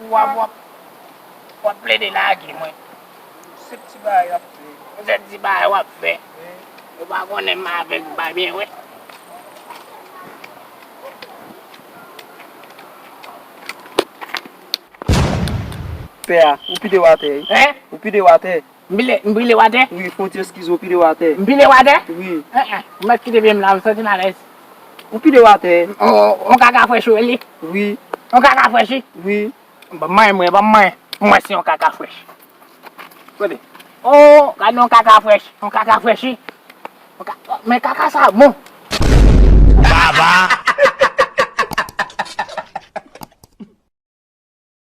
wap ple de la ki mwen. Se ti bay ap fe. Se ti bay wap fe. Ou pa konen ma avek bay bien we. Pea, ou pide wate? Ou pide wate? Mbile wate? Oui, fonte skizo pide wate. Mbile wate? Oui. Mwen kite bem la, mwen na les. Ou pide wate? On kaka fresh ou li? Oui. On kaka fresh? Oui. Ba mwen si on kaka fresh. Kode? Oh, gade on kaka fresh. On kaka fresh. Men kaka sa bon. Baba.